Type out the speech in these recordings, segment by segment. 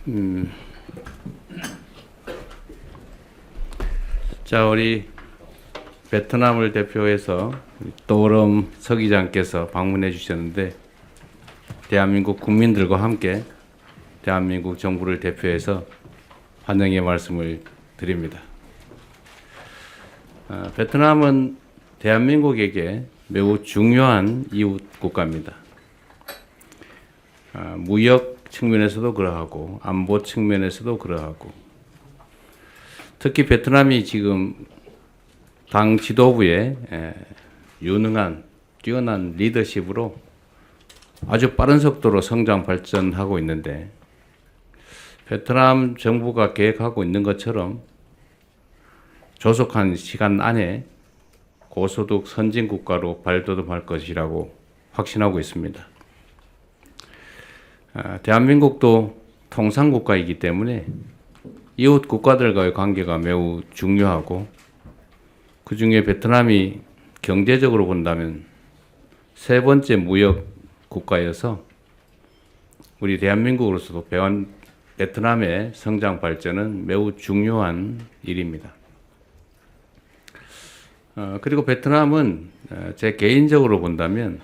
음, 자, 우리 베트남을 대표해서 또오름 서기장께서 방문해 주셨는데, 대한민국 국민들과 함께 대한민국 정부를 대표해서 환영의 말씀을 드립니다. 베트남은 대한민국에게 매우 중요한 이웃 국가입니다. 무역 측면에서도 그러하고 안보 측면에서도 그러하고, 특히 베트남이 지금 당 지도부의 유능한 뛰어난 리더십으로 아주 빠른 속도로 성장 발전하고 있는데, 베트남 정부가 계획하고 있는 것처럼 조속한 시간 안에 고소득 선진 국가로 발돋움할 것이라고 확신하고 있습니다. 대한민국도 통상국가이기 때문에 이웃 국가들과의 관계가 매우 중요하고, 그 중에 베트남이 경제적으로 본다면 세 번째 무역 국가여서 우리 대한민국으로서도 베트남의 성장 발전은 매우 중요한 일입니다. 그리고 베트남은 제 개인적으로 본다면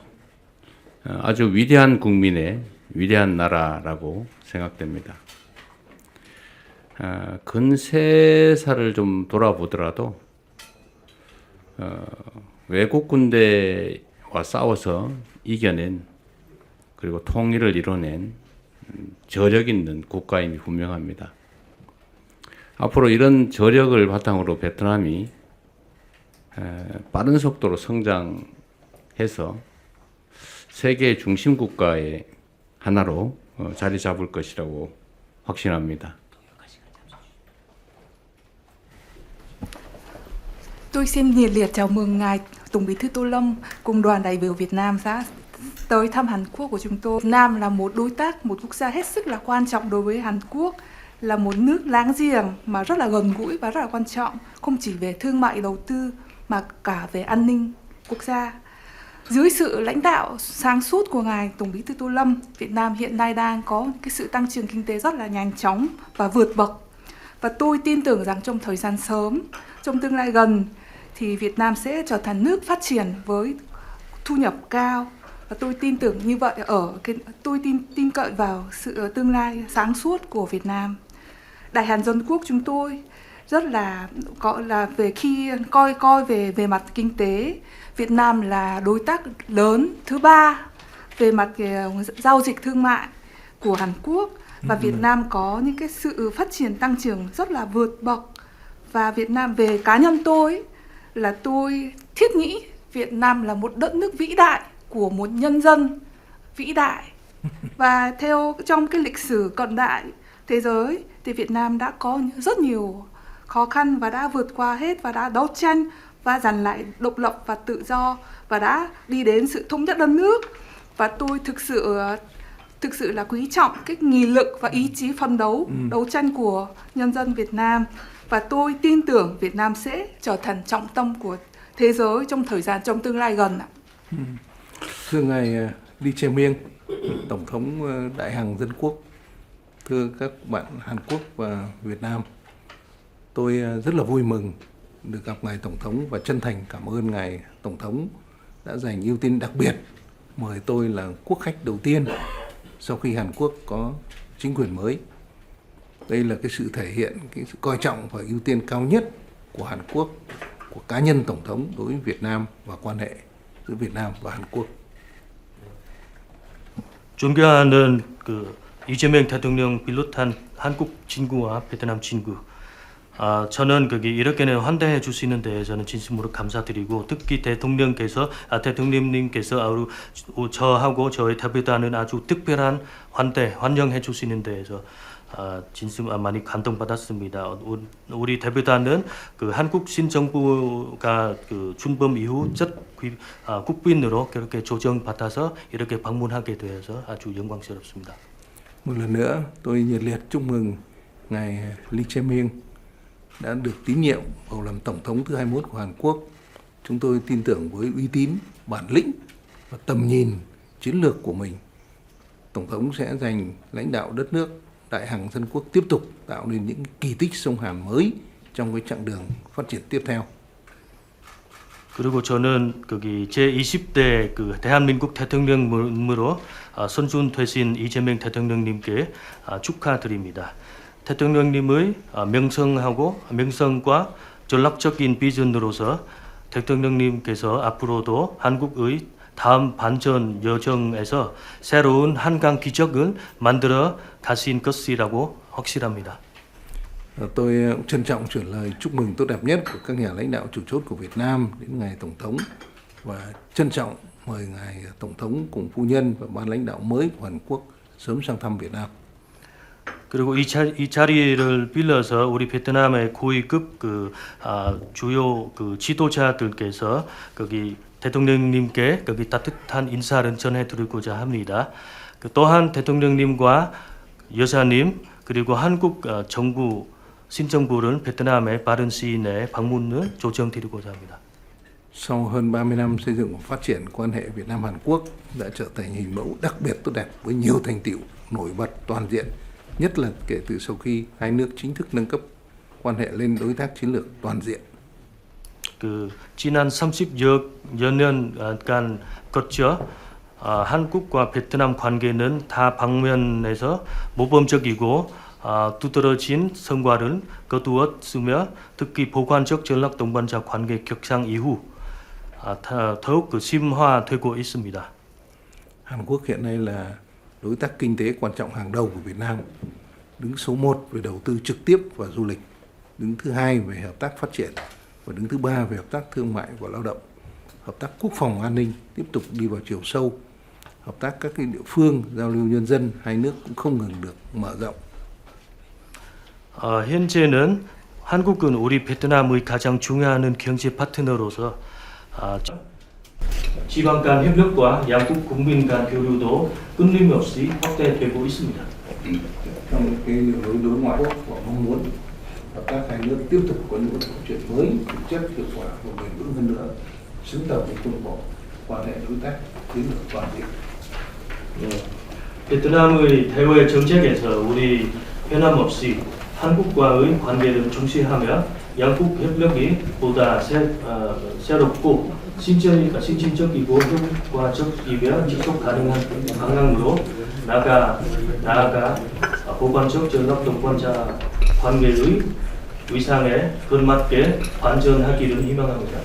아주 위대한 국민의 위대한 나라라고 생각됩니다. 근 3살을 좀 돌아보더라도 외국 군대와 싸워서 이겨낸, 그리고 통일을 이뤄낸 저력 있는 국가임이 분명합니다. 앞으로 이런 저력을 바탕으로 베트남이 빠른 속도로 성장해서 세계 중심 국가의 하나로 자리 잡을 것이라고 확신합니다. Tôi xin nhiệt liệt chào mừng Ngài Tổng Bí thư Tô Lâm cùng đoàn đại biểu Việt Nam đã tới thăm Hàn Quốc của chúng tôi. Việt Nam là một đối tác, một quốc gia hết sức là quan trọng đối với Hàn Quốc, là một nước láng giềng mà rất là gần gũi và rất là quan trọng, không chỉ về thương mại đầu tư mà cả về an ninh quốc gia. Dưới sự lãnh đạo sáng suốt của Ngài Tổng Bí thư Tô Lâm, Việt Nam hiện nay đang có cái sự tăng trưởng kinh tế rất là nhanh chóng và vượt bậc. Và tôi tin tưởng rằng trong thời gian sớm, trong tương lai gần, thì Việt Nam sẽ trở thành nước phát triển với thu nhập cao. Và tôi tin tưởng như vậy tôi tin cậy vào sự tương lai sáng suốt của Việt Nam. Đại Hàn Dân Quốc chúng tôi rất là về khi coi về mặt kinh tế, Việt Nam là đối tác lớn thứ 3 về mặt giao dịch thương mại của Hàn Quốc, và Việt Nam có những cái sự phát triển tăng trưởng rất là vượt bậc. Và Việt Nam, về cá nhân tôi là tôi thiết nghĩ Việt Nam là một đất nước vĩ đại của một nhân dân vĩ đại. Và theo trong cái lịch sử cận đại thế giới thì Việt Nam đã có rất nhiều khó khăn và đã vượt qua hết, và đã đấu tranh và giành lại độc lập và tự do, và đã đi đến sự thống nhất đất nước. Và tôi thực sự là quý trọng cái nghị lực và ý chí phấn đấu đấu tranh của nhân dân Việt Nam. Và tôi tin tưởng Việt Nam sẽ trở thành trọng tâm của thế giới trong tương lai gần ạ. Thưa ngài Lee Jae-myung, Tổng thống Đại Hàn Dân Quốc, thưa các bạn Hàn Quốc và Việt Nam, tôi rất là vui mừng được gặp ngài Tổng thống và chân thành cảm ơn ngài Tổng thống đã dành ưu tiên đặc biệt mời tôi là quốc khách đầu tiên sau khi Hàn Quốc có chính quyền mới. Đây là cái sự thể hiện cái sự coi trọng và ưu tiên cao nhất của Hàn Quốc, của cá nhân Tổng thống đối với Việt Nam và quan hệ giữa Việt Nam và Hàn Quốc. 존경하는 이재명 대통령 비롯한 한국 친구와 베트남 친구, 저는 이렇게는 환대해 주시는 데 저는 진심으로 감사드리고, 특히 대통령님께서 저하고 저희 대표단은 아주 특별한 환영해 주시는 데에서 진심 많이 감동받았습니다. 우리 대표단은 한국 신정부가 준범 이후 첫 국빈으로 그렇게 조정받아서 이렇게 방문하게 되어서 아주 영광스럽습니다. Một lần nữa, tôi nhiệt liệt chúc mừng ngài Lee Jae-myung đã được tín nhiệm bầu làm Tổng thống thứ 21 của Hàn Quốc. Chúng tôi tin tưởng với uy tín, bản lĩnh và tầm nhìn chiến lược của mình, Tổng thống sẽ giành lãnh đạo đất nước Đại Hằng Dân Quốc tiếp tục tạo nên những kỳ tích sông Hàn mới trong cái chặng đường phát triển tiếp theo. 그리고 저는 거기 제20대 그 대한민국 대통령으로 선준 되신 이재명 대통령님께 축하드립니다. 대통령님의 명성과 전략적인 비전으로서 대통령님께서 앞으로도 한국의 다음 반전 여정에서 새로운 한강 기적을 만들어 가신 것이라고 확실합니다. Tôi cũng trân trọng chuyển lời chúc mừng tốt đẹp nhất của các nhà lãnh đạo chủ chốt của Việt Nam đến ngài Tổng thống và trân trọng mời ngài Tổng thống cùng phu nhân và ban lãnh đạo mới của Hàn Quốc sớm sang thăm Việt Nam. 그리고 이 자리를 빌려서 우리 베트남의 고위급 주요 지도자들께서 거기 대통령님께 거기 따뜻한 인사를 전해드리고자 합니다. 또한 대통령님과 여사님 그리고 한국 정부 신정부를 베트남의 빠른 시일 내에 방문을 조정드리고자 합니다. Sau hơn 30 năm xây dựng và phát triển quan hệ Việt Nam Hàn Quốc đã trở thành hình mẫu đặc biệt tốt đẹp với nhiều thành tựu nổi bật toàn diện, nhất là kể từ sau khi hai nước chính thức nâng cấp quan hệ lên đối tác chiến lược toàn diện. 지난 30여 년간 거쳐 한국과 베트남 관계는 다 방면에서 모범적이고 두드러진 성과를 거두었으며 특히 보관적 전략 동반자 관계 격상 이후 더욱 심화되고 있습니다. Hàn Quốc hiện nay là đối tác kinh tế quan trọng hàng đầu của Việt Nam, đứng số 1 về đầu tư trực tiếp và du lịch, đứng thứ 2 về hợp tác phát triển và đứng thứ 3 về hợp tác thương mại và lao động. Hợp tác quốc phòng an ninh tiếp tục đi vào chiều sâu. Hợp tác các địa phương, giao lưu nhân dân hai nước cũng không ngừng được mở rộng. 현재는 한국은 우리 베트남의 가장 중요한 경제 파트너로서 지방 간 협력과 양국 국민 간 교류도 끊임없이 확대되고 있습니다. Trong cái đường lối đối ngoại của mong muốn hợp tác hai nước tiếp tục có những bước phát triển mới, thực chất, hiệu quả và bền vững hơn nữa, xứng tầm với khuôn khổ quan hệ đối tác chiến lược toàn diện. 베트남의 대외 정책에서 우리 변함없이 한국과의 관계를 중시하며 양국 협력이 보다 새롭고 신진적이고 효과적이며 지속 가능한 방향으로 나아가 보관적 전략 동반자 관계의 위상에 걸맞게 발전하기를 희망합니다.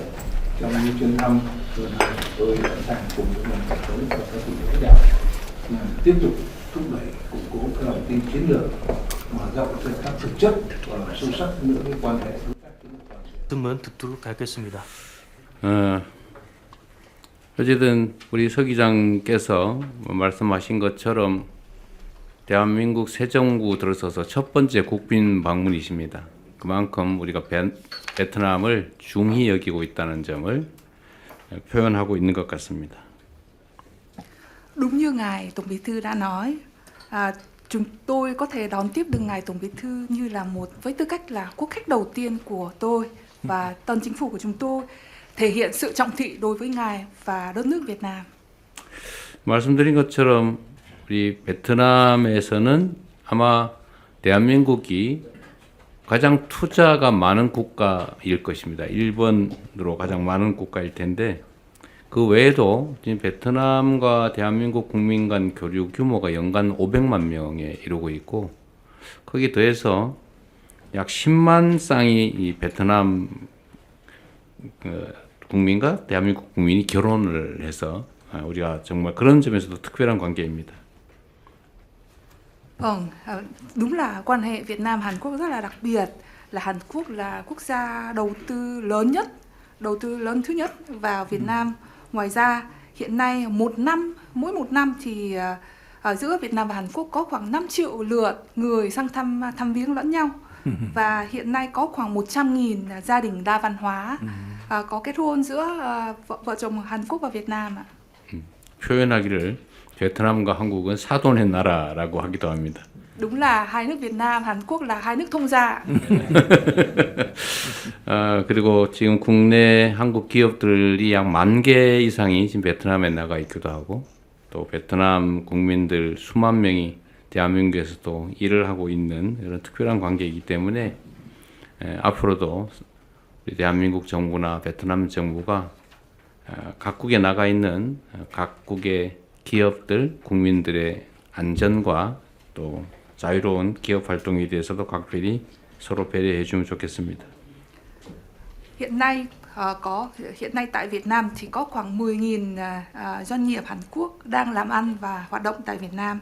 Trong những chuyến thăm lần này, tôi sẵn sàng cùng với ngành tổng thống và các vị lãnh đạo nhằm tiếp tục thúc đẩy củng cố cái lòng tin chiến lược, mở rộng trên các thực chất và làm sâu sắc hơn nữa cái quan hệ đối tác chiến lược toàn diện. 말씀은 듣도록 하겠습니다. 어쨌든 우리 서 기장께서 말씀하신 것처럼 대한민국 새 정부 들어서서 첫 번째 국빈 방문이십니다. 그만큼 우리가 베트남을 중히 여기고 있다는 점을 표현하고 있는 것 같습니다. Đúng như ngài Tổng Bí thư đã nói, chúng tôi có thể đón tiếp được ngài Tổng Bí thư như là với tư cách là quốc khách đầu tiên của tôi và tân chính phủ của chúng tôi, thể hiện sự trọng thị đối với ngài và đất nước Việt Nam. 말씀드린 것처럼 우리 베트남에서는 아마 대한민국이 가장 투자가 많은 국가일 것입니다. 1번으로 가장 많은 국가일 텐데 그 외에도 지금 베트남과 대한민국 국민 간 교류 규모가 연간 500만 명에 이르고 있고 거기에 더해서 약 10만 쌍이 이 베트남 국민과 대한민국 국민이 결혼을 해서 우리가 정말 그런 점에서도 특별한 관계입니다. Vâng, đúng là quan hệ Việt Nam Hàn Quốc rất là đặc biệt, là Hàn Quốc là quốc gia đầu tư lớn thứ nhất vào Việt Nam. Ngoài ra hiện nay mỗi một năm thì ở giữa Việt Nam và Hàn Quốc có khoảng 5 triệu lượt người sang thăm viếng lẫn nhau. Và hiện nay có khoảng 100.000 gia đình đa văn hóa có kết hôn giữa vợ chồng Hàn Quốc và Việt Nam ạ. 표현하기를 베트남과 한국은 사돈의 나라라고 하기도 합니다. Đúng là hai nước Việt Nam, Hàn Quốc là hai nước thông gia. 그리고 지금 국내 한국 기업들이 약 10,000개 이상이 지금 베트남에 나가 있기도 하고 또 베트남 국민들 수만 명이 대한민국에서도 일을 하고 있는 이런 특별한 관계이기 때문에 앞으로도 우리 대한민국 정부나 베트남 정부가 각국에 나가 있는 각국의 기업들, 국민들의 안전과 또 자유로운 기업 활동에 대해서도 각별히 서로 배려해 주면 좋겠습니다. Hiện nay tại Việt Nam thì có khoảng 10.000 doanh nghiệp Hàn Quốc đang làm ăn và hoạt động tại Việt Nam.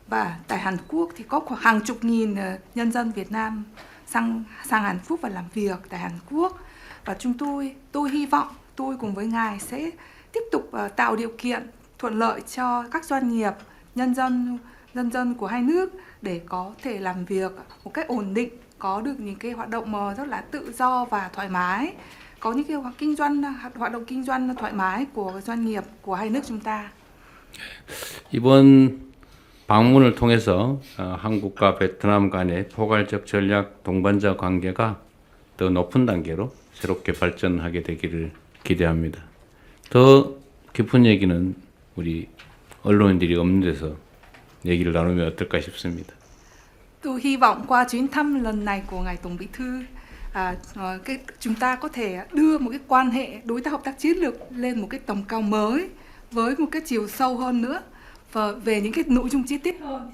Và tại Hàn Quốc thì có khoảng hàng chục nghìn nhân dân Việt Nam sang Hàn Quốc và làm việc tại Hàn Quốc. Và tôi hy vọng tôi cùng với ngài sẽ tiếp tục tạo điều kiện thuận lợi cho các doanh nghiệp, nhân dân của hai nước để có thể làm việc một cách ổn định, có được những cái hoạt động rất là tự do và thoải mái, có những cái hoạt động kinh doanh thoải mái của doanh nghiệp của hai nước chúng ta. 이번 방문을 통해서 한국과 베트남 간의 포괄적 전략 동반자 관계가 더 높은 단계로 새롭게 발전하게 되기를 기대합니다. 더 깊은 얘기는 우리 언론인들이 없는 데서 얘기를 나누면 어떨까 싶습니다. Tôi hy vọng qua chuyến thăm lần này của ngài Tổng Bí thư, chúng ta có thể đưa một cái quan hệ đối tác hợp tác chiến lược lên một cái tầm cao mới với một cái chiều sâu hơn nữa và về những cái nội dung chi tiết hơn.